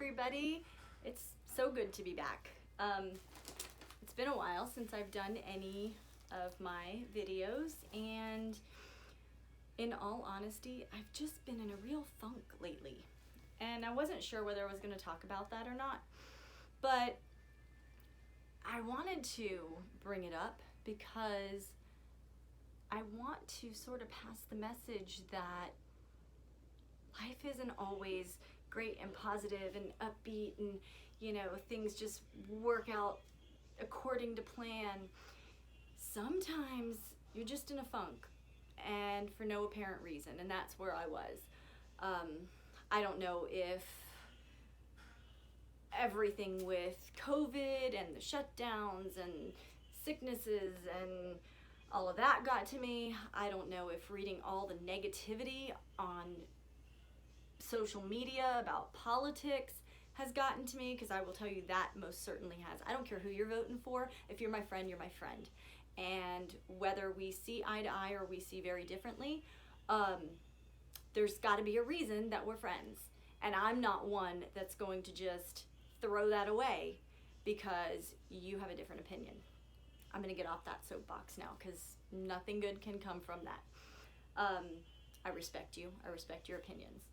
everybody. It's so good to be back. It's been a while since I've done any of my videos, and in all honesty, I've just been in a real funk lately. And I wasn't sure whether I was going to talk about that or not, but I wanted to bring it up because I want to sort of pass the message that life isn't always great and positive and upbeat and, things just work out according to plan. Sometimes you're just in a funk and for no apparent reason, and that's where I was. I don't know if everything with COVID and the shutdowns and sicknesses and all of that got to me. I don't know if reading all the negativity on social media about politics has gotten to me, because I will tell you that most certainly has. I don't care who you're voting for. If you're my friend, you're my friend. And whether we see eye to eye or we see very differently, there's got to be a reason that we're friends. And I'm not one that's going to just throw that away because you have a different opinion. I'm going to get off that soapbox now because nothing good can come from that. I respect you. I respect your opinions.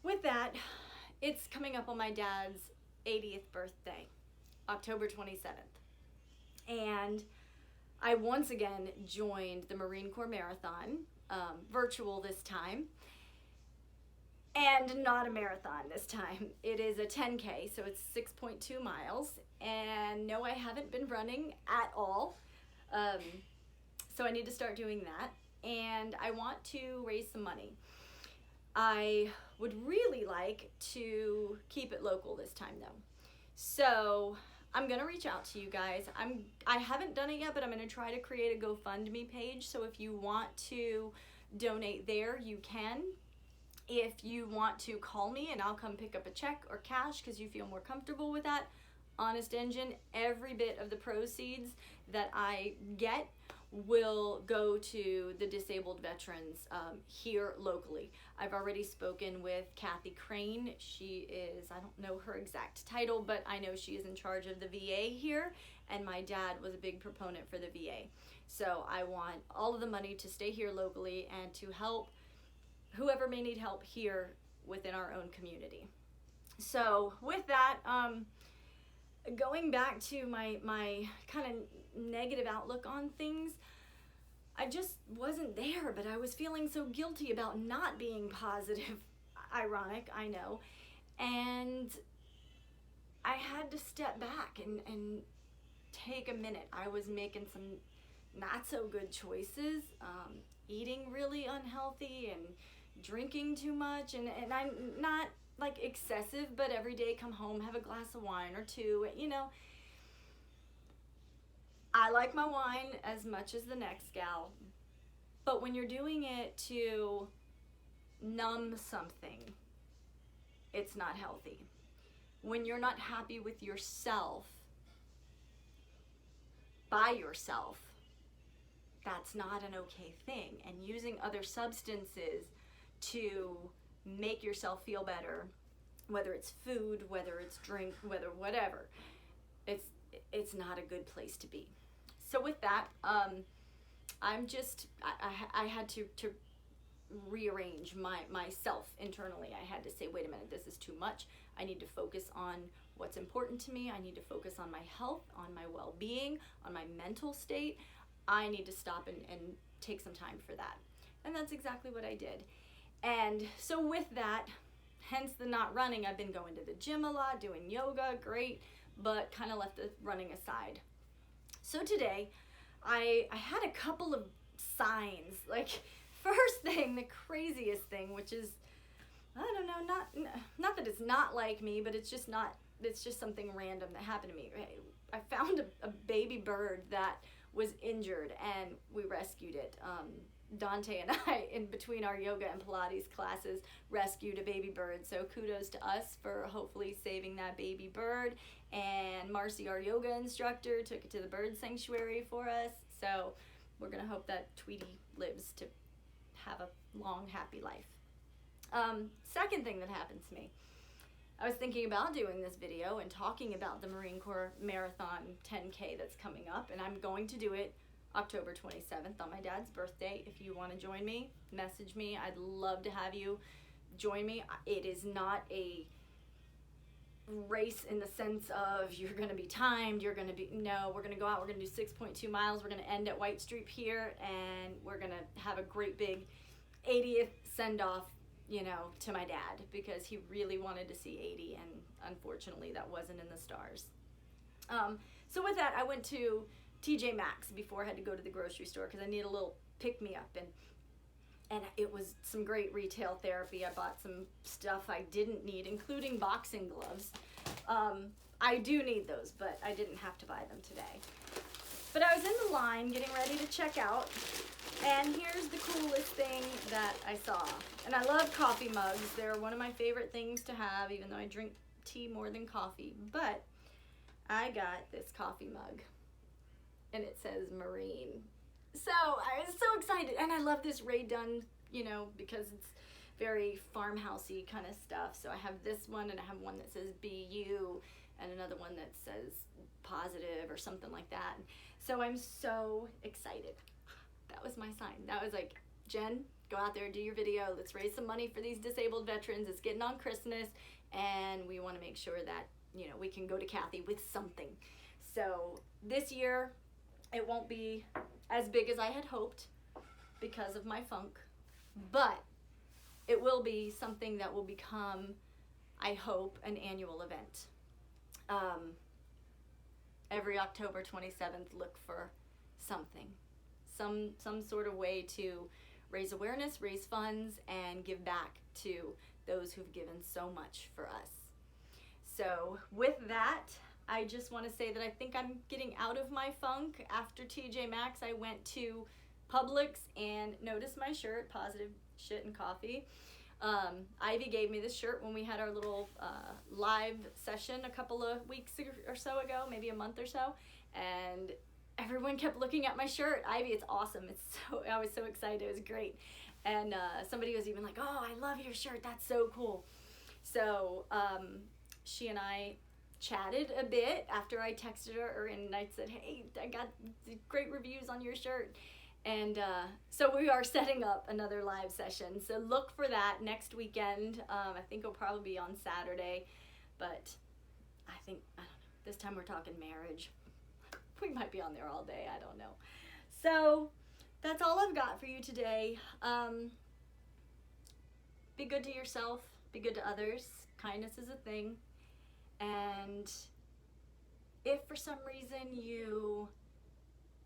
With that, it's coming up on my dad's 80th birthday, October 27th. And I once again joined the Marine Corps Marathon, virtual this time, and not a marathon this time. It is a 10K, so it's 6.2 miles. And no, I haven't been running at all. So I need to start doing that. And I want to raise some money. I would really like to keep it local this time though. So I'm gonna reach out to you guys. I haven't done it yet, but I'm gonna try to create a GoFundMe page. So if you want to donate there, you can. If you want to call me and I'll come pick up a check or cash because you feel more comfortable with that, Honest Engine, every bit of the proceeds that I get will go to the disabled veterans here locally. I've already spoken with Kathy Crane. She is, I don't know her exact title, but I know she is in charge of the VA here, and my dad was a big proponent for the VA. So I want all of the money to stay here locally and to help whoever may need help here within our own community. So with that, going back to my kind of negative outlook on things, I just wasn't there, but I was feeling so guilty about not being positive. Ironic, I know. And I had to step back and take a minute. I was making some not so good choices, eating really unhealthy and drinking too much, and I'm not like excessive, but every day come home, have a glass of wine or two, I like my wine as much as the next gal, but when you're doing it to numb something, it's not healthy. When you're not happy with yourself, by yourself, that's not an okay thing. And using other substances to make yourself feel better, whether it's food, whether it's drink, whether whatever, it's not a good place to be. So with that, I had to rearrange myself internally. I had to say, wait a minute, this is too much. I need to focus on what's important to me. I need to focus on my health, on my well-being, on my mental state. I need to stop and take some time for that. And that's exactly what I did. And so with that, hence the not running, I've been going to the gym a lot, doing yoga, great, but kind of left the running aside. So today, I had a couple of signs. Like, first thing, the craziest thing, which is, I don't know, not that it's not like me, but it's just something random that happened to me. I found a baby bird that was injured, and we rescued it. Dante and I, in between our yoga and Pilates classes, rescued a baby bird. So kudos to us for hopefully saving that baby bird. And Marcy, our yoga instructor, took it to the bird sanctuary for us. So we're going to hope that Tweety lives to have a long, happy life. Second thing that happened to me, I was thinking about doing this video and talking about the Marine Corps Marathon 10K that's coming up, and I'm going to do it October 27th on my dad's birthday. If you want to join me, message me. I'd love to have you join me. It is not a race in the sense of you're going to be timed, no, we're going to go out, we're going to do 6.2 miles, we're going to end at White Street Pier, and we're going to have a great big 80th send-off, you know, to my dad, because he really wanted to see 80, and unfortunately that wasn't in the stars. So with that, I went to TJ Maxx before I had to go to the grocery store because I need a little pick-me-up, and it was some great retail therapy. I bought some stuff I didn't need, including boxing gloves. I do need those, but I didn't have to buy them today. But I was in the line getting ready to check out, and here's the coolest thing that I saw. And I love coffee mugs. They're one of my favorite things to have, even though I drink tea more than coffee. But I got this coffee mug, and it says Marine. So I was so excited, and I love this Ray Dunn, you know, because it's very farmhousey kind of stuff. So I have this one, and I have one that says BU, and another one that says positive or something like that. So I'm so excited. That was my sign. That was like, Jen, go out there, do your video. Let's raise some money for these disabled veterans. It's getting on Christmas, and we want to make sure that, you know, we can go to Kathy with something. So this year, it won't be as big as I had hoped because of my funk, but it will be something that will become, I hope, an annual event. Every October 27th, look for something, some sort of way to raise awareness, raise funds, and give back to those who've given so much for us. So with that, I just want to say that I think I'm getting out of my funk. After TJ Maxx, I went to Publix and noticed my shirt, Positive Shit and Coffee. Ivy gave me this shirt when we had our little live session a couple of weeks or so ago, maybe a month or so, and everyone kept looking at my shirt. Ivy, it's awesome. I was so excited. It was great. And somebody was even like, oh, I love your shirt. That's so cool. So she and I chatted a bit after I texted her, and I said, hey, I got great reviews on your shirt. And so we are setting up another live session. So look for that next weekend. I think it'll probably be on Saturday, but I don't know, this time we're talking marriage. We might be on there all day, I don't know. So that's all I've got for you today. Be good to yourself, be good to others. Kindness is a thing. And if for some reason you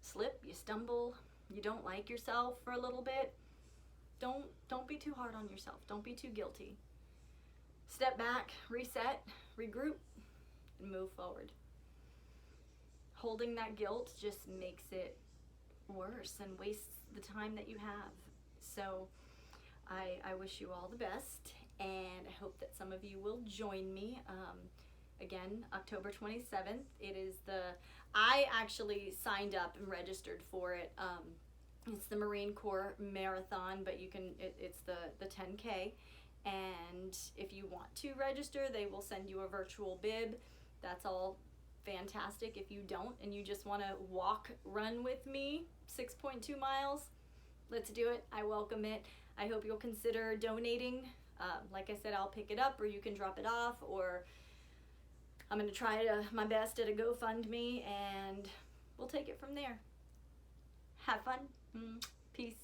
slip, you stumble, you don't like yourself for a little bit, don't be too hard on yourself. Don't be too guilty. Step back, reset, regroup, and move forward. Holding that guilt just makes it worse and wastes the time that you have. So I wish you all the best, and I hope that some of you will join me. Again, October 27th. It is I actually signed up and registered for it. It's the Marine Corps Marathon, but you can, it's the 10K. And if you want to register, they will send you a virtual bib. That's all fantastic. If you don't and you just want to run with me, 6.2 miles, let's do it. I welcome it. I hope you'll consider donating. Like I said, I'll pick it up, or you can drop it off, or I'm going to try my best at a GoFundMe, and we'll take it from there. Have fun. Peace.